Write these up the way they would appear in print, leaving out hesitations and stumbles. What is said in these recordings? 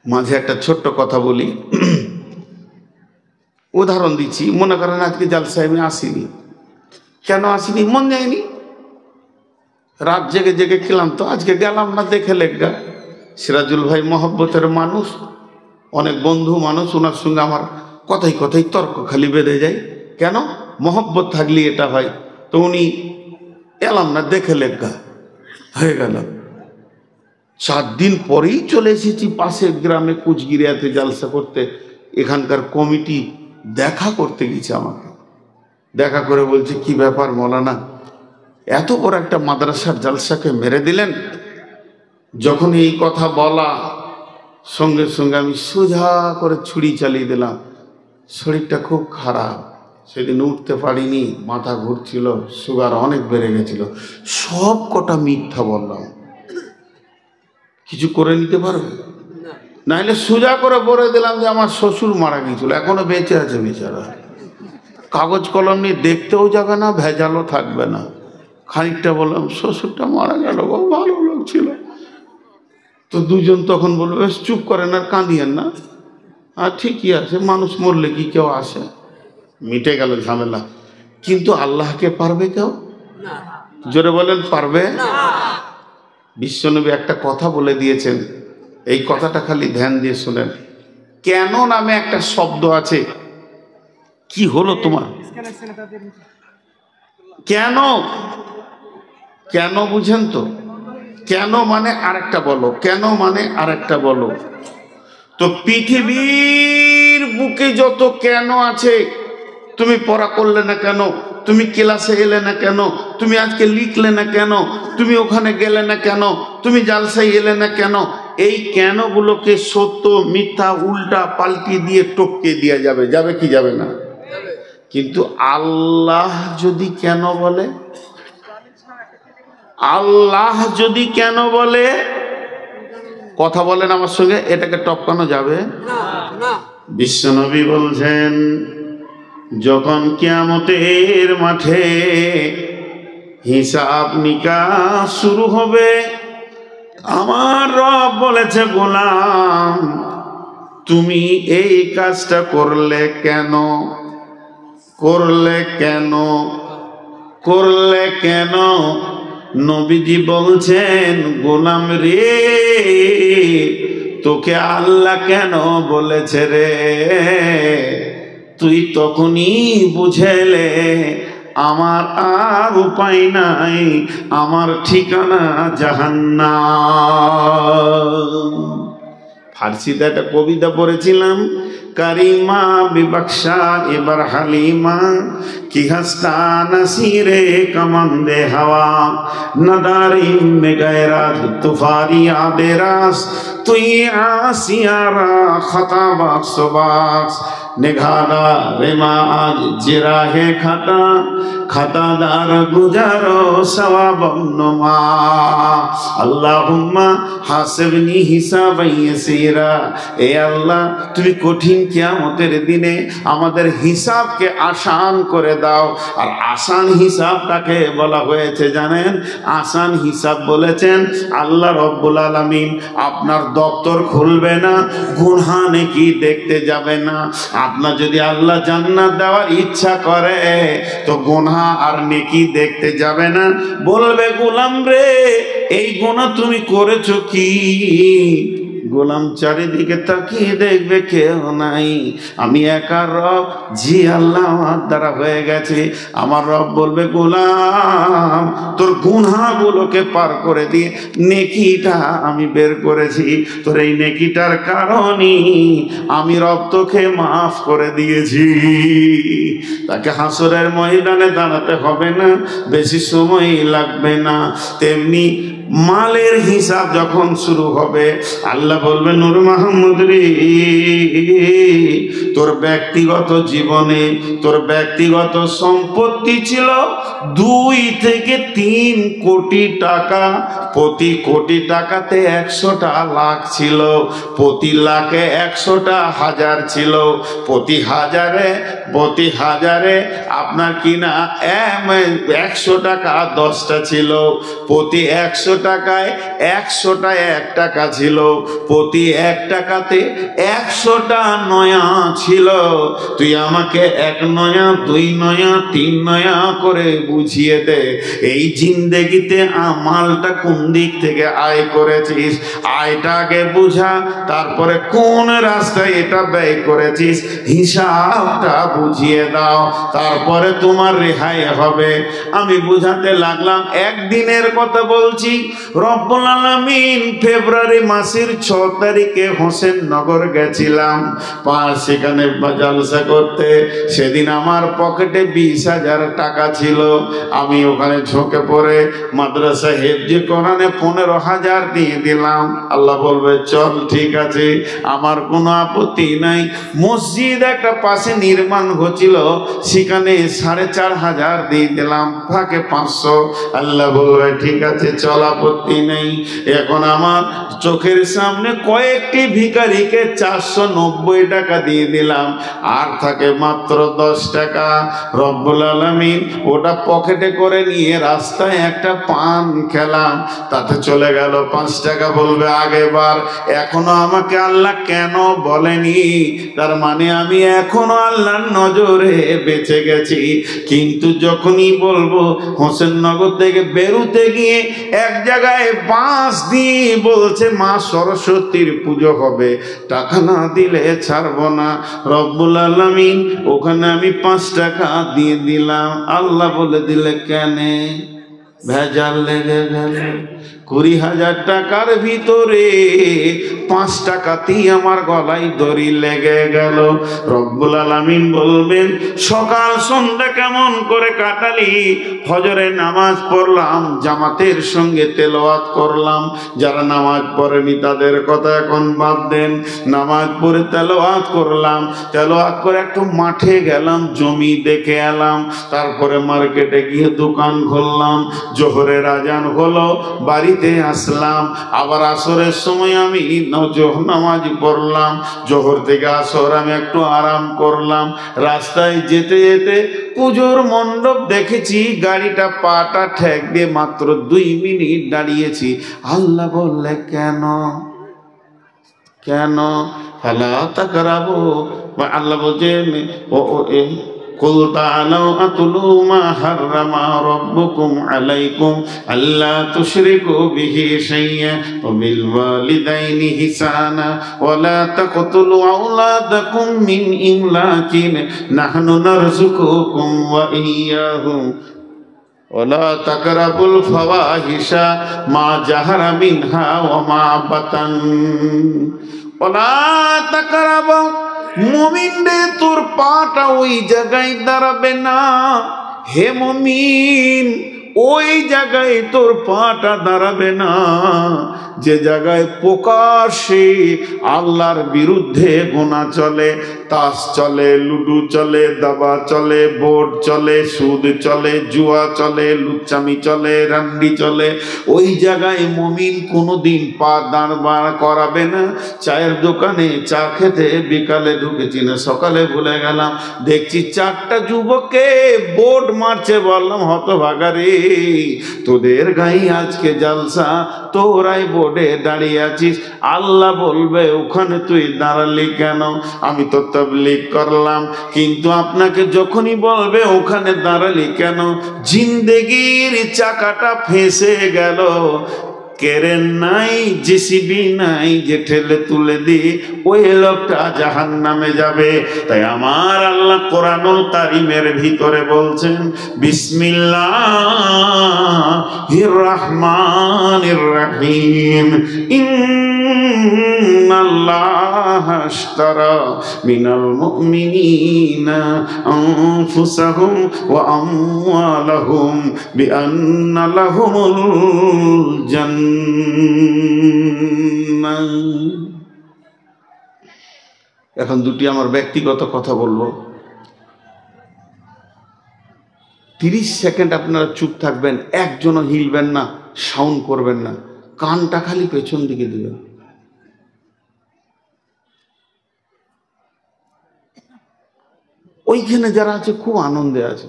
মাঝে একটা ছোট্ট কথা বলি, উদাহরণ দিচ্ছি। মনে করেন আজকে জালসায় আমি আসিনি, কেন আসিনি? মন যায়নি, রাত জেগে জেগে ক্লান্ত, আজকে গেলাম না, দেখে লেগা। সিরাজুল ভাই মহব্বতের মানুষ, অনেক বন্ধু মানুষ, ওনার সঙ্গে আমার কথাই কথাই তর্ক খালি বেঁধে যায়। কেন? মহব্বত থাকলে এটা হয়। তো উনি এলাম না, দেখে লেগা হয়ে গেল। 4 দিন পরেই চলে এসেছি পাশের গ্রামে কুচগিরিয়াতে জালসা করতে। এখানকার কমিটি দেখা করতে গেছে, আমাকে দেখা করে বলছে, কি ব্যাপার মৌলানা, এত বড় একটা মাদ্রাসার জালসাকে মেরে দিলেন। যখন এই কথা বলা, সঙ্গে সঙ্গে আমি সোজা করে ছুরি চালিয়ে দিলাম। শরীরটা খুব খারাপ, সেদিন উঠতে পারিনি, মাথা ঘুরছিল, সুগার অনেক বেড়ে গেছিল। সব কটা মিথ্যা বললাম। কিছু করে নিতে পারবে? নাহলে সোজা করে বলে দিলাম যে আমার শ্বশুর মারা গিয়েছিল, এখনো বেঁচে আছে বেচারা, কাগজ কলম নিয়ে দেখতেও যাবে না, ভেজালও থাকবে না। খানিকটা বললাম শ্বশুরটা মারা গেল, ভালো লোক ছিল। তো দুজন তখন বলবে, বেশ চুপ করেন আর কাঁদিয়েন না, আর ঠিকই আছে, মানুষ মরলে কি কেউ আসে? মিটে গেল ঝামেলা। কিন্তু আল্লাহকে পারবে কেউ? জোরে বলেন, পারবে? বিশ্বনবী একটা কথা বলে দিয়েছেন, এই কথাটা খালি ধ্যান দিয়ে শুনেন। কেন নামে একটা শব্দ আছে। কি হলো তোমার? কেন? কেন বুঝেন তো? কেন মানে আরেকটা বলো, কেন মানে আরেকটা বলো। তো পৃথিবীর বুকে যত কেন আছে, তুমি পড়া করলে না কেন, তুমি ক্লাসে এলে না কেন, তুমি আজকে লিখলে না কেন, তুমি ওখানে গেলে না কেন, তুমি জালসায় এলে না কেন, এই কেনগুলোকে সত্য মিথ্যা উল্টা পাল্টি দিয়ে টপকে দেওয়া যাবে, যাবে কি যাবে না? কিন্তু আল্লাহ যদি কেন বলে, আল্লাহ যদি কেন বলে, কথা বলেন আমার সঙ্গে, এটাকে টপকানো যাবে না। বিশ্বনবী বলছেন, যখন কিয়ামতের মাঠে হিসাব নিকাশ শুরু হবে, আমার রব বলেছে, গোলাম তুমি এই কাজটা করলে কেন, করলে কেন, করলে কেন? নবীজি বলছেন, গোলাম রে, তোকে আল্লাহ কেন বলেছে রে, তুই তখনই বুঝেলে আমার আর উপায় নাই, আমার ঠিকানা জাহান্নাম। ফার্সিতে একটা কবিতা পড়েছিলাম, কারিমা বিবক্সা এবার হালিমা কি হাস্তা নসিরে কমন্দে হাওয়া নদারি মে গায়রাত তুফারি আবেরাস তুই আসিয়ারা খতা বাক্স বাক্স নিঘাদা রেমা আজ জিরাহে খাতা খাতাদার গুজারো সওয়াবন্নমা আল্লাহুম্মা হাসিবনি হিসাবান ইয়াসীরা। এ আল্লাহ, তুমি কঠিন কিয়ামতের দিনে আমাদের হিসাবকে আসান করে দাও। আর আসান হিসাবটাকে বলা হয়েছে জানেন? আসান হিসাব বলেছেন আল্লাহ রব্বুল আলামিন আপনার দপ্তর খুলবে না, গুনাহ নেকি দেখতে যাবে না। আপনার যদি আল্লাহ জান্নাত দেওয়ার ইচ্ছা করে তো গুনাহ আর নেকি দেখতে যাবে না, বলবে গোলাম রে এই গুনাহ তুমি করেছো কি? গোলাম চারিদিকে তাকিয়ে দেখবে কেউ নাই, আমি একা রব, জি আল্লাহ আমার দ্বারা হয়ে গেছে। আমার রব বলবে, গোলাম তোর গুনাহগুলোকে পার করে দিয়ে নেকিটা আমি বের করেছি, তোর এই নেকিটার কারণে আমি রব তোকে মাফ করে দিয়েছি। তাকে হাসরের ময়দানে দাঁড়াতে হবে না, বেশি সময় লাগবে না। তেমনি মালের হিসাব যখন শুরু হবে, আল্লাহ বলবে, নূর মাহমুদ রে, তোর ব্যক্তিগত জীবনে তোর ব্যক্তিগত সম্পত্তি ছিল 2 থেকে 3 কোটি টাকা। প্রতি কোটি টাকাতে 100টা লাখ ছিল, প্রতি লাখে 100টা হাজার ছিল, প্রতি হাজারে আপনার কিনা 100 টাকা 10টা ছিল, প্রতি 100 টাকায় 100টা 1 টাকা ছিল, প্রতি 1 টাকাতে 100টা নয়া ছিল। তুই আমাকে 1 নয়া 2 নয়া 3 নয়া করে বুঝিয়ে দে, এই জিন্দেগিতে মালটা কোন দিক থেকে আয় করেছিস, আয়টা আগে বুঝা, তারপরে কোন রাস্তায় এটা ব্যয় করেছিস হিসাবটা বুঝিয়ে দাও, তারপরে তোমার রেহাই হবে। আমি বুঝাতে লাগলাম, একদিনের কথা বলছি। রব্বুল আলামিন ফেব্রুয়ারি মাসের 6 তারিখে হোসেননগর গেছিলাম সেখানে জালসা করতে। সেদিন আমার পকেটে 20,000 টাকা ছিল। আমি ওখানে ঝোঁকে পড়ে মাদ্রাসা হেফজে কোরআনে 15,000 দিয়ে দিলাম। আল্লাহ বলবে চল ঠিক আছে, আমার কোনো আপত্তি নাই। মসজিদ একটা পাশে নির্মাণ হচ্ছিল, সেখানে 4,500 দিয়ে দিলাম, ফাঁকে 500। আল্লাহ বলবে ঠিক আছে চল, আপত্তি নেই। এখন আমার চোখের সামনে কয়েকটি ভিখারিকে 490 টাকা দিয়ে দিলাম, আর থাকে মাত্র 10 টাকা। রব্বুল আলামিন ওটা পকেটে করে নিয়ে রাস্তায় একটা পান খেলাম, তাতে চলে গেল 5 টাকা। বলবে আগেবার, এখনো আমাকে আল্লাহ কেন বলেনি? তার মানে আমি এখনো আল্লাহর নজরে বেঁচে গেছি। কিন্তু যখনই বলবো হোসেননগর থেকে বেরুতে গিয়ে এক জায়গায় বাঁশ দিয়ে বলছে মা সরস্বতীর পুজো হবে, টাকা না দিলে ছাড়বো না। রব্বুল আলামিন ওখানে আমি 5 টাকা দিয়ে দিলাম। আল্লাহ বলে দিলে কেনে? ভেজাল লেগে গেল। 20,000 টাকার ভিতরে 5 টাকাতেই আমার গলায় দড়ি লেগে গেল। রব্বুল আলামিন বলবেন সকাল সন্ধ্যা কেমন করে কাটালি? ফজরে নামাজ পড়লাম, জামাতের সঙ্গে তেলাওয়াত করলাম। যারা নামাজ পড়েনি তাদের কথা এখন বাদ দেন। নামাজ পড়ে তেলাওয়াত করলাম, তেলাওয়াত করে একটু মাঠে গেলাম, জমি দেখে এলাম। তারপরে মার্কেটে গিয়ে দোকান খুললাম। জোহরের আজান হলো, বাড়িতে আসলাম। আবার আসরের সময় আমি নামাজ পড়লাম। জোহর থেকে আসর আমি একটু আরাম করলাম। রাস্তায় যেতে যেতে পুজোর মণ্ডপ দেখেছি, গাড়িটা পাটা ঠেক দিয়ে মাত্র 2 মিনিট দাঁড়িয়েছি। আল্লাহ বললে কেন? কেন? ফালা তাকরাবু। আল্লাহ বলছেন قل تعالوا أتلوا ما حرم ربكم عليكم ألا تشركوا به شيئا وبالوالدين إحسانا ولا تقتلوا أولادكم من إملاق نحن نرزقكم وإياهم ولا تقربوا الفواحش ما ظهر منها وما بطن ولا تقربوا। মুমিন রে, তোর পাটা ওই জায়গায় দাঁড়াবে না। হে মুমিন, ওই জায়গায় তোর পাটা দাঁড়াবে না যে জায়গায় প্রকাশ্যে আল্লাহর বিরুদ্ধে গোনা চলে, তাস চলে, লুডু চলে, দাবা চলে, বোর্ড চলে, সুদ চলে, জুয়া চলে, লুচ্চামি চলে, রান্ডি চলে। ওই জায়গায় মুমিন কোনোদিন পা দাঁড় করাবে না। চায়ের দোকানে চা খেতে বিকালে ঢুকেছি না, সকালে ভুলে গেলাম, দেখছি 4টা যুবককে বোর্ড মারছে। বললাম হতভাগা রে, তোদের গায়ে আজকে জালসা, তোরাই বোর্ডে দাঁড়িয়ে আছিস। আল্লাহ বলবে ওখানে তুই দাঁড়ালি কেন? আমি তো তাবলীগ করলাম, কিন্তু আপনাকে যখনই বলবে ওখানে দাঁড়ালি কেন, জিন্দেগির চাকাটা ফেঁসে গেল। কেরেন নাই, জেসিবি নাই যে ঠেলে তুলে দি, ওই লোকটা জাহান্নামে যাবে। তাই আমার আল্লাহ কোরআনুল কারীমের ভিতরে বলছেন বিসমিল্লাহির রহমানির রহিম, ইন্নাল্লাহা আশতারা মিনাল মুমিনিনা আনফুসাহুম ওয়া আমওয়ালাহুম বিআন্না লাহুমুল জান্নাহ। এখন দুটি আমার ব্যক্তিগত কথা বলবো। 30 সেকেন্ড আপনারা চুপ থাকবেন, একজনও হিলবেন না, সাউন্ড করবেন না, কানটা খালি পেছন দিকে দিবেন। ওইখানে যারা আছে খুব আনন্দে আছে,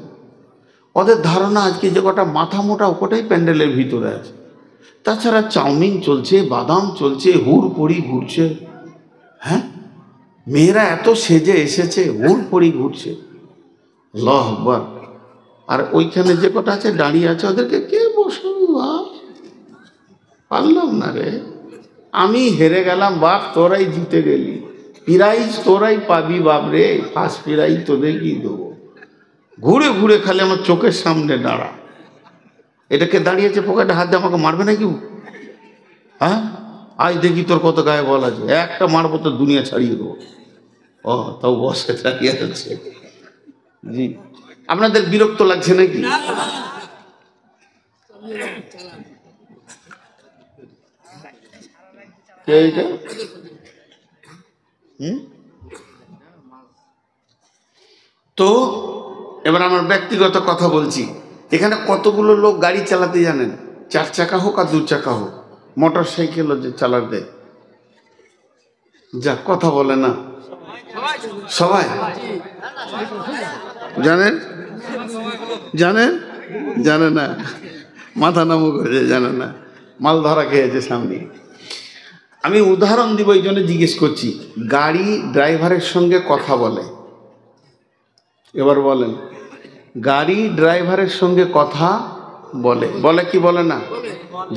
ওদের ধারণা আজকে যে কটা মাথা মোটা ও কটাই প্যান্ডেলের ভিতরে আছে। তাছাড়া চাউমিন চলছে, বাদাম চলছে, হুড়পড়ি ঘুরছে। হ্যাঁ, মেয়েরা এত সেজে এসেছে, হুড়পড়ি ঘুরছে। আল্লাহু আকবার। আর ওইখানে যে কটা আছে দাঁড়িয়ে আছে, ওদেরকে কে বসাবে বাপ? পারলাম না রে, আমি হেরে গেলাম বাপ, তোরাই জিতে গেলি, প্রাইজ তোরাই পাবি বাপ রে, ফার্স্ট প্রাইজ তোদেরকেই দেবো। ঘুরে ঘুরে খালি আমার চোখের সামনে দাঁড়া। এটাকে দাঁড়িয়েছে পকেটে হাত দিয়ে আমাকে মারবে না কেউ? হ্যাঁ, আজ দেখি তোর কত গায়ে বল আছে, একটা মারবো তো দুনিয়া ছাড়িয়ে দেবো। ও তাও বসে দাঁড়িয়ে আছে। জি, আপনাদের বিরক্ত লাগছে নাকি? তো এবার আমার ব্যক্তিগত কথা বলছি। এখানে কতগুলো লোক গাড়ি চালাতে জানেন? 4 চাকা হোক আর 2 চাকা হোক, মোটর সাইকেলও যে চালাতে, যা কথা বলে না সবাই জানেন? জানেন? জানে না, মাথা নামো করেছে, জানে না, মাল ধরা খেয়েছে সামনে। আমি উদাহরণ দিব, এই জন্য জিজ্ঞেস করছি। গাড়ি ড্রাইভারের সঙ্গে কথা বলে, এবার বলেন, গাড়ি ড্রাইভারের সঙ্গে কথা বলে, বলে কি বলে না?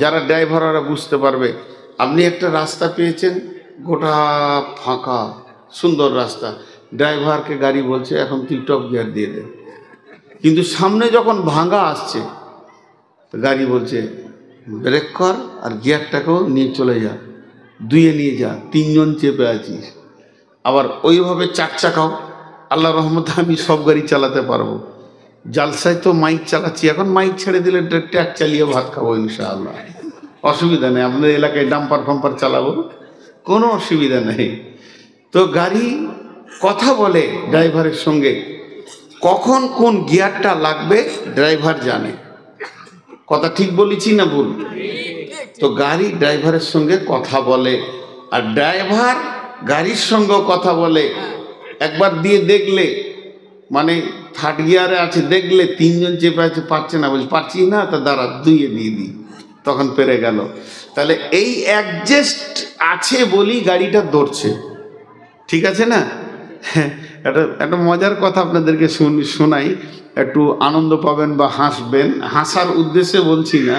যারা ড্রাইভার ওরা বুঝতে পারবে। আপনি একটা রাস্তা পেয়েছেন, গোটা ফাঁকা সুন্দর রাস্তা, ড্রাইভারকে গাড়ি বলছে এখন তুই টপ গিয়ার দিয়ে দে, কিন্তু সামনে যখন ভাঙা আসছে গাড়ি বলছে ব্রেক কর আর গিয়ারটাকেও নিয়ে চলে যা, 2-এ নিয়ে যা, 3 জন চেপে আছিস। আবার ওইভাবে 4 চাকাও, আল্লাহ রহমতে আমি সব গাড়ি চালাতে পারবো। জালসায় তো মাইক চালাচ্ছি, এখন মাইক ছেড়ে দিলে ট্র্যাক চালিয়ে ভাত খাবো ইনশাআল্লাহ, অসুবিধা নেই। আপনাদের এলাকায় ডাম্পার ফাম্পার চালাবো, কোনো অসুবিধা নেই। তো গাড়ি কথা বলে ড্রাইভারের সঙ্গে, কখন কোন গিয়ারটা লাগবে ড্রাইভার জানে। কথা ঠিক বলেছি না ভুল? তো গাড়ি ড্রাইভারের সঙ্গে কথা বলে, আর ড্রাইভার গাড়ির সঙ্গে কথা বলে। একবার দিয়ে দেখলে, মানে 3rd গিয়ারে আছে, দেখলে 3 জন চেপে আছে, পারছে না, বলছে পারছি না, তা দাঁড়া 2-এ দিয়ে দিই, তখন পেরে গেল। তাহলে এই অ্যাডজাস্ট আছে বলি গাড়িটা দৌড়ছে, ঠিক আছে না? একটা মজার কথা আপনাদেরকে শোনাই, একটু আনন্দ পাবেন বা হাসবেন। হাসার উদ্দেশ্যে বলছি না।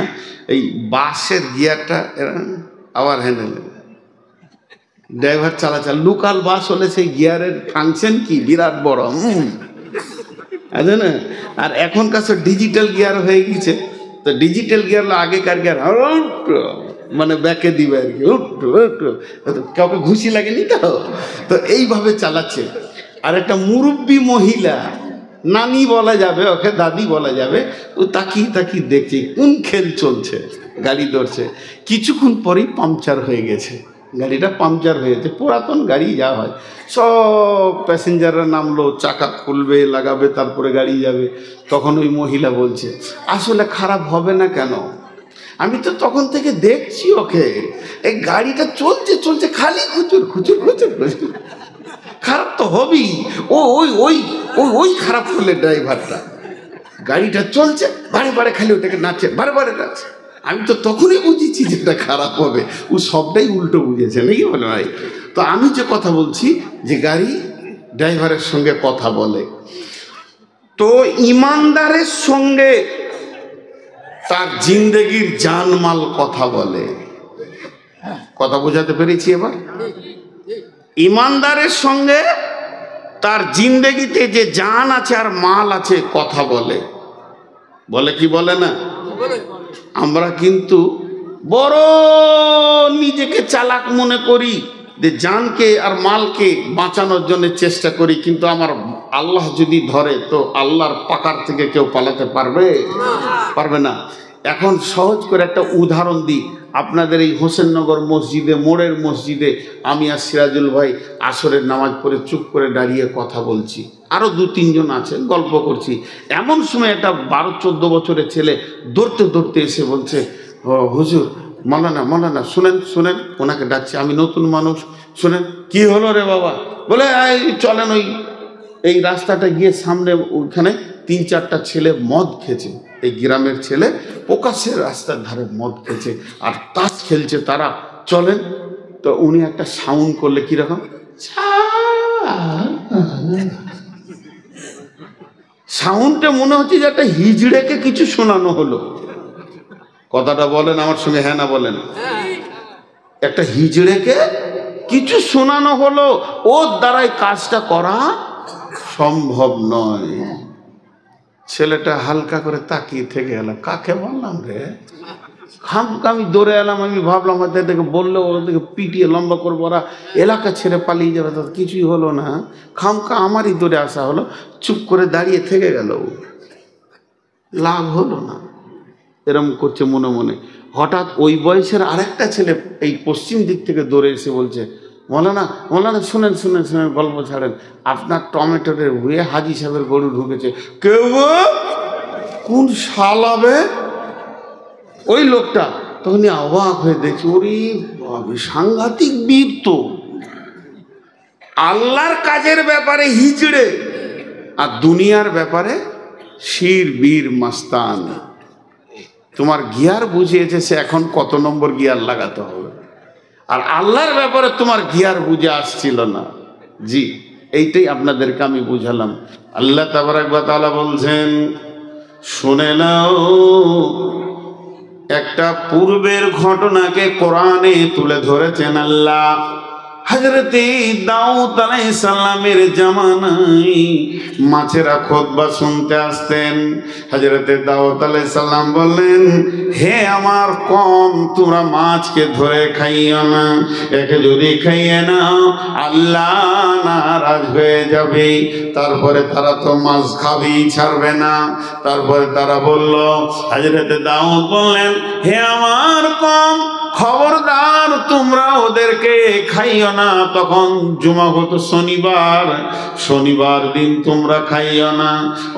এই বাসের গিয়ারটা আবার হ্যান্ডেল, ড্রাইভার চালাচাল, লোকাল বাস হলে সেই গিয়ারের ফাংশন কি বিরাট বড়, আছে না? আর এখনকার সব ডিজিটাল গিয়ার হয়ে গেছে। তো ডিজিটাল গিয়ার হলো আগেকার গিয়ার, মানে ব্যাকে দিবে আর কি, কাউকে ঘুষি লাগেনি তো, তো এইভাবে চালাচ্ছে। আর একটা মুরব্বী মহিলা, নানি বলা যাবে ওকে, দাদি বলা যাবে, ও তাকিয়ে তাকিয়ে দেখছে কোন খেল চলছে, গাড়ি দৌড়ছে। কিছুক্ষণ পরেই পাংচার হয়ে গেছে, গাড়িটা পাংচার হয়েছে। পুরাতন গাড়ি যা হয়, সব প্যাসেঞ্জাররা নামলো, চাকা খুলবে, লাগাবে, তারপরে গাড়ি যাবে। তখন ওই মহিলা বলছে আসলে খারাপ হবে না কেন, আমি তো তখন থেকে দেখছি ওকে, এই গাড়িটা চলছে চলছে খালি খুচুর খুচুর খুচুর খুচুর, খারাপ তো হবেই। ওই ওই ওই ওই খারাপ করলে ড্রাইভারটা, গাড়িটা চলছে বারে বারে খালি ওটাকে নাচছে, বারে বারে নাচছে। আমি তো তখনই বুঝেছি যে এটা খারাপ হবে, ও সবটাই উল্টো বুঝেছে নাকি বলে ভাই? তো আমি যে কথা বলছি যে গাড়ি ড্রাইভারের সঙ্গে কথা বলে, তো ইমানদারের সঙ্গে তার জিন্দেগির জানমাল কথা বলে। কথা বোঝাতে পেরেছি এবার? ইমানদারের সঙ্গে তার জিন্দেগিতে যে জান আছে আর মাল আছে কথা বলে, বলে কি বলে না? আমরা কিন্তু বড় নিজেকে চালাক মনে করি, যে জানকে আর মালকে বাঁচানোর জন্য চেষ্টা করি, কিন্তু আমার আল্লাহ যদি ধরে তো আল্লাহর পাকার থেকে কেউ পালাতে পারবে? পারবে না। এখন সহজ করে একটা উদাহরণ দিই। আপনাদের এই হোসেননগর মসজিদে, মোড়ের মসজিদে আমি আর সিরাজুল ভাই আসরের নামাজ পড়ে চুপ করে দাঁড়িয়ে কথা বলছি, আরও 2-3 জন আছে, গল্প করছি। এমন সময় একটা 12-14 বছরের ছেলে দৌড়তে দৌড়তে এসে বলছে, ও হুজুর, মৌলানা শুনেন শুনেন, ওনাকে ডাকছে, আমি নতুন মানুষ, শুনেন। কি হলো রে বাবা? বলে চলেন ওই এই রাস্তাটা গিয়ে সামনে ওইখানে 3-4টা ছেলে মদ খেয়েছে, এই গ্রামের ছেলে প্রকাশ্যে রাস্তার ধারে মদ খেয়েছে আর তাস খেলছে তারা। চলেন তো উনি একটা সাউন্ড করলে কিরকম, সাউন্ডটা মনে হচ্ছে যে একটা হিজড়েকে কিছু শোনানো হলো। কথাটা বলেন আমার সঙ্গে, হ্যাঁ না বলেন? একটা হিজড়েকে কিছু শোনানো হলো, ওর দ্বারাই কাজটা করা সম্ভব নয়। ছেলেটা হালকা করে তাকিয়ে থেকে এলাম, কাকে বললাম রে? খামকা আমি দৌড়ে এলাম, আমি ভাবলাম হয়তো এদেরকে বললে ওদেরকে পিটিয়ে লম্বা করবো, ওরা এলাকা ছেড়ে পালিয়ে যাবে, তার কিছুই হলো না। খামকা আমারই দৌড়ে আসা হলো, চুপ করে দাঁড়িয়ে থেকে গেল, লাভ হলো না। এরম করছে মনে মনে। হঠাৎ ওই বয়সের আরেকটা ছেলে এই পশ্চিম দিক থেকে দৌড়ে এসে বলছে, মৌলানা মৌলানা শুনেন শুনেন শুনেন, গল্প ছাড়েন, আপনার টমেটোর হয়ে হাজি সাহেবের গরু ঢুকেছে। কেউ কোন শালাবে? ওই লোকটা। তখন অবাক হয়ে দেখি, ওরে সাংঘাতিক বীর তো, আল্লাহর কাজের ব্যাপারে হিজড়ে আর দুনিয়ার ব্যাপারে শির বীর মাস্তান। তোমার গিয়ার বুঝিয়েছে সে এখন কত নম্বর গিয়ার লাগাতে হবে, আর আল্লাহর ব্যাপারে তোমার গিয়ার বুঝে আসছিল না। জি, এইটাই আপনাদেরকে আমি বুঝালাম। আল্লাহ তাবারাক ওয়া তাআলা বলছেন, শুনে নাও, একটা পূর্বের ঘটনাকে কোরআনে তুলে ধরেছেন আল্লাহ। হযরতে দাউদ আলাইহিস সালামের জামানায় মাছেরা খুতবা শুনতে আসতেন। হযরতে দাউদ আলাইহিস সালাম বললেন, হে আমার কওম, তোমরা মাছকে ধরে খাইও না, একে যদি খাইয়ে নাও আল্লাহ নারাজ হয়ে যাবে। তারপরে তারা তো মাছ খাবেই, ছাড়বে না। তারপরে তারা বলল, হযরতে দাউদ বললেন, হে আমার কওম, খবরদার তোমরা ওদেরকে খাইও না। তখন জুমা হতো শনিবার, শনিবার দিন তোমরা খাইও না,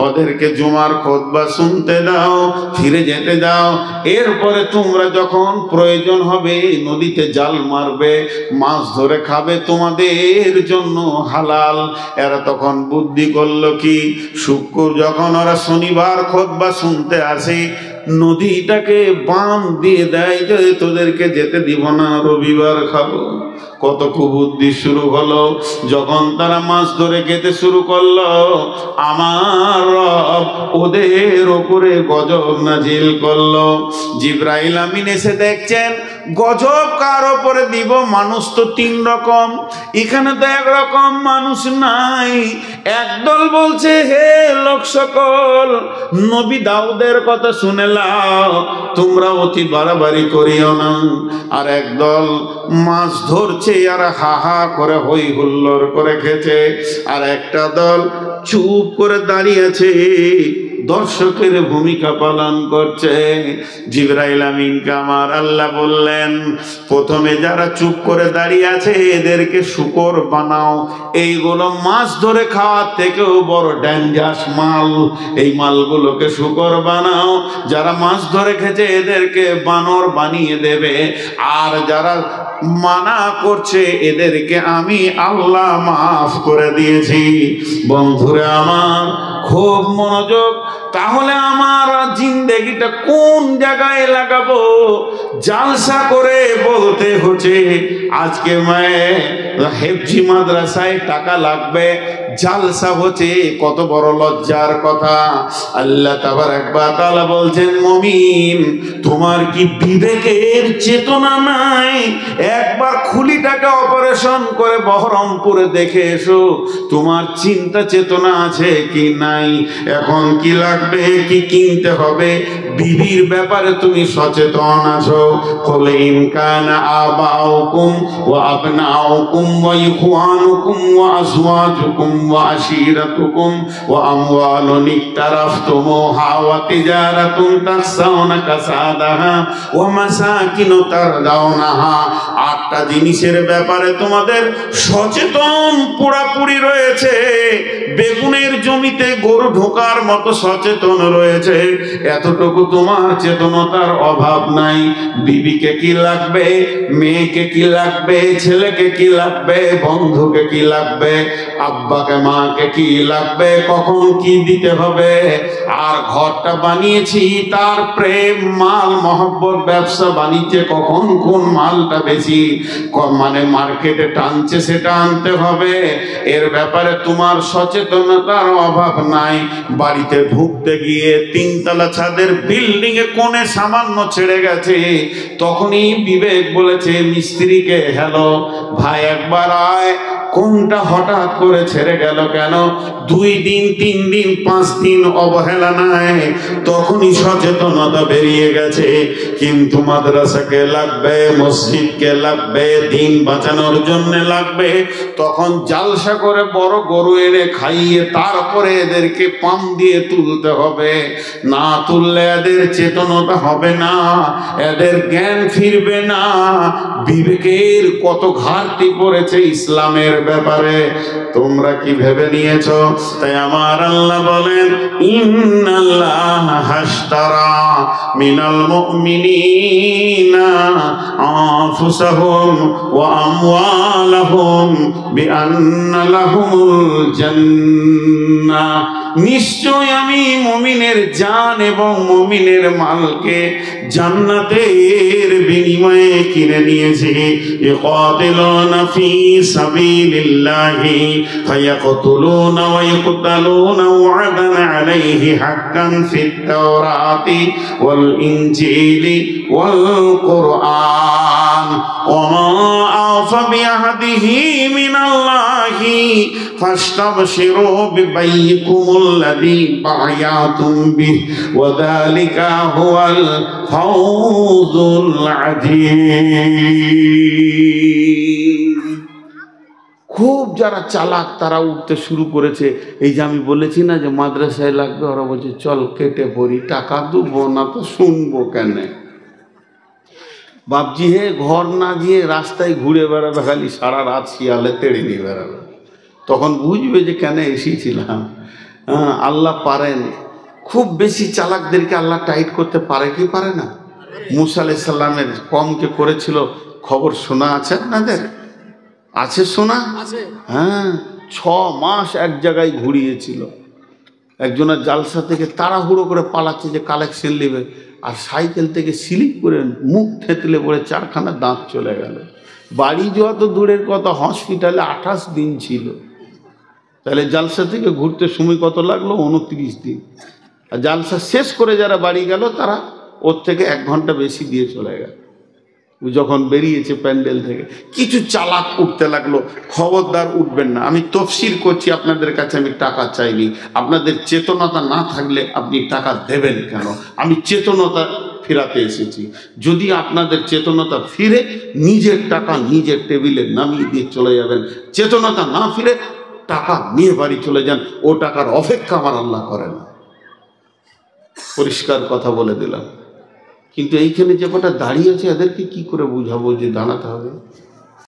ওদেরকে জুমার খুতবা শুনতে দাও, ফিরে যেতে দাও। এরপরে তোমরা যখন প্রয়োজন হবে নদীতে জাল মারবে, মাছ ধরে খাবে, তোমাদের জন্য হালাল। এরা তখন বুদ্ধি করলো কি, শুক্র যখন ওরা শনিবার খুতবা শুনতে আসে, নদীটাকে বাঁধ দিয়ে দেয় যে তোদেরকে যেতে দিব না, রবিবার খাবো। কত কুবুদ্ধি শুরু হলো। যখন তারা মাছ ধরে খেতে শুরু করলো, আমার রব ওদের ওপরে গজব নাজিল করলো। জিবরাইল আমিন এসে দেখছেন গজব কার ওপরে দিব, মানুষ তো 3 রকম, এখানে তো 1 রকম মানুষ নাই। একদল বলছে, হে লোক সকল, নবী দাউদের কথা শুনে লাও, তোমরা অতি বাড়াবাড়ি করিও না। আর একদল মাছ ধরছে আর হা হা করে হই হুল্লোড় করে খেছে। আর একটা দল চুপ করে দাঁড়িয়ে আছে, দর্শকের ভূমিকা পালন করছে। জিবরাইল আমিনকে আমার আল্লাহ বললেন, প্রথমে যারা চুপ করে দাঁড়িয়ে আছে এদেরকে শুকর বানাও। এইগুলো মাছ ধরে খাওয়ার থেকেও বড় ডেঞ্জারাস মাল, এই মালগুলোকে শুকর বানাও। যারা মাছ ধরে খেছে এদেরকে বানর বানিয়ে দেবে। আর যারা মানা করছে এদেরকে আমি আল্লাহ মাফ করে দিয়েছি। বন্ধুরা আমার, খুব মনোযোগ। তাহলে আমার জিন্দেগিটা কোন জায়গায় লাগাবো? জালসা করে বলতে হচ্ছে আজকে হেফজি মাদ্রাসায় টাকা লাগবে, জালসা হচ্ছে, কত বড় লজ্জার কথা। আল্লাহ তাবারাক ওয়া তাআলা বলছেন, মুমিন তোমার কি বিবেকের চেতনা নাই? একবার খুলিটাকে অপারেশন করে বহরমপুরে দেখে এসো, তোমার চিন্তা চেতনা আছে কি নাই? এখন কি লাগবে, কি কিনতে হবে, বিবির ব্যাপারে তুমি সচেতন আছো? কলে ইন কানা আবাউকুম ওয়া আবনাউকুম ওয়া ইখওয়ানুকুম ওয়া আজওয়াজুকুম ওয়া আশীরাতুকুম ওয়া আমওয়ালুন ইকতারাফতুমুহা ওয়া তিজারাতুন তাখশাউনা কাসাদাহা ওয়া মাসাকিন তারদাউনাহা। 8টা জিনিসের ব্যাপারে তোমাদের সচেতন পুরাপুরি রয়েছে। বেগুনের জমিতে গরু ঢোকার মতো সচেতন রয়েছে, এতটুকু তোমার চেতনতার অভাব নাই। বিবিকে কি লাগবে, মেয়েকে কি লাগবে, ছেলেকে কি লাগবে, বন্ধুকে কি লাগবে, আব্বাকে বাবাকে মাকে কি লাগবে, কখন কি দিতে হবে, আর ঘরটা বানিয়েছি তার প্রেম মাল মহব্বত ব্যবসা বাণিজ্যে কখন কোন মালটা বেশি মানে মার্কেটে টানছে সেটা আনতে হবে, এর ব্যাপারে তোমার সচেতনতার অভাব নাই। বাড়িতে ঢুকতে গিয়ে 3 তলা ছাদের বিল্ডিং এ কোণে সামান্য ছেড়ে গেছে, তখনই বিবেক বলেছে মিস্ত্রিকে, হ্যালো ভাই একবার আয়, কোনটা হঠাৎ করে ছেড়ে গেল কেন? 2 দিন 3 দিন 5 দিন অবহেলা নাই, তখনই সচেতনতা বেরিয়ে গেছে। কিন্তু মাদ্রাসাকে লাগবে, মসজিদকে লাগবে, দিন বাঁচানোর জন্য লাগবে, তখন জালসা করে বড় গরু এনে খাইয়ে তারপরে এদেরকে পাম দিয়ে তুলতে হবে, না তুললে এদের চেতনতা হবে না, এদের জ্ঞান ফিরবে না। বিবেকের কত ঘাটতি পড়েছে ইসলামের ব্যাপারে, তোমরা কি ভেবে নিয়েছো? তাই আমার আল্লাহ বলেন, ইন্নাল্লাহা হাশতারা মিনাল মুমিনিনা আনফুসাহুম ওয়া আমওয়ালাহুম বিআন্না লাহুমুল জান্নাহ, নিশ্চয় আমি মুমিনের জান এবং মুমিনের মালকে জান্নাতের বিনিময়ে কিনে নিয়েছি। ইকাতিলুনা ফি সাবিলিল্লাহি ফায়াকতুলুনা ওয়া ইকতালুনা ওয়া'দান আলাইহি হাক্কান ফিত তাওরাতি ওয়াল ইনজিলি ওয়াল কুরআন ওয়া মা আওফা বিআহদিহি মিনাল্লাহি ফাস্তাবশিরু বিবাইয়িকুমুল্লাযী বায়াতুম বিহি ওয়া যালিকা হুয়াল ফাওজুল আযীম। খুব যারা চালাক তারা উঠতে শুরু করেছে। এই যে আমি বলেছি না যে মাদ্রাসায় লাগবে, ওরা বলছে চল কেটে পড়ি, টাকা দেবো না তো শুনবো কেন? বাপজি হে ঘর না দিয়ে রাস্তায় ঘুরে বেড়াবে, খালি সারা রাত শিয়ালে তেড়ে নিয়ে বেড়াবে, তখন বুঝবে যে কেন এসেছিলাম। আল্লাহ পারেন, খুব বেশি চালাকদেরকে আল্লাহ টাইট করতে পারে কি পারে না? মুসা আলাইহিস সালামের কমকে করেছিল, খবর শোনা আছে আপনাদের? আছে শোনা? হ্যাঁ, 6 মাস এক জায়গায় ঘুরিয়েছিল। একজনের জালসা থেকে তাড়াহুড়ো করে পালাচ্ছে যে কালেকশন নেবে, আর সাইকেল থেকে স্লিপ করে মুখ থেতলে পড়ে 4খানা দাঁত চলে গেল। বাড়ি যাওয়া তো দূরের কথা, হসপিটালে 28 দিন ছিল। তাহলে জালসা থেকে ঘুরতে সময় কত লাগলো? 29 দিন। আর জালসা শেষ করে যারা বাড়ি গেল তারা ওর থেকে 1 ঘন্টা বেশি দিয়ে চলে গেল। যখন বেরিয়েছে প্যান্ডেল থেকে, কিছু চালাক উঠতে লাগলো, খবরদার উঠবেন না। আমি তফসির করছি, আপনাদের কাছে আমি টাকা চাইনি। আপনাদের চেতনতা না থাকলে আপনি টাকা দেবেন কেন? আমি চেতনতা ফেরাতে এসেছি। যদি আপনাদের চেতনতা ফিরে, নিজের টাকা নিজের টেবিলে নামিয়ে দিয়ে চলে যাবেন। চেতনতা না ফিরে টাকা নিয়ে বাড়ি চলে যান, ও টাকার অপেক্ষা আমার আল্লাহ করে না। পরিষ্কার কথা বলে দিলাম। কিন্তু এইখানে যে কটা দাঁড়িয়ে আছে এদেরকে কি করে বুঝাবো যে দাঁড়াতে হবে?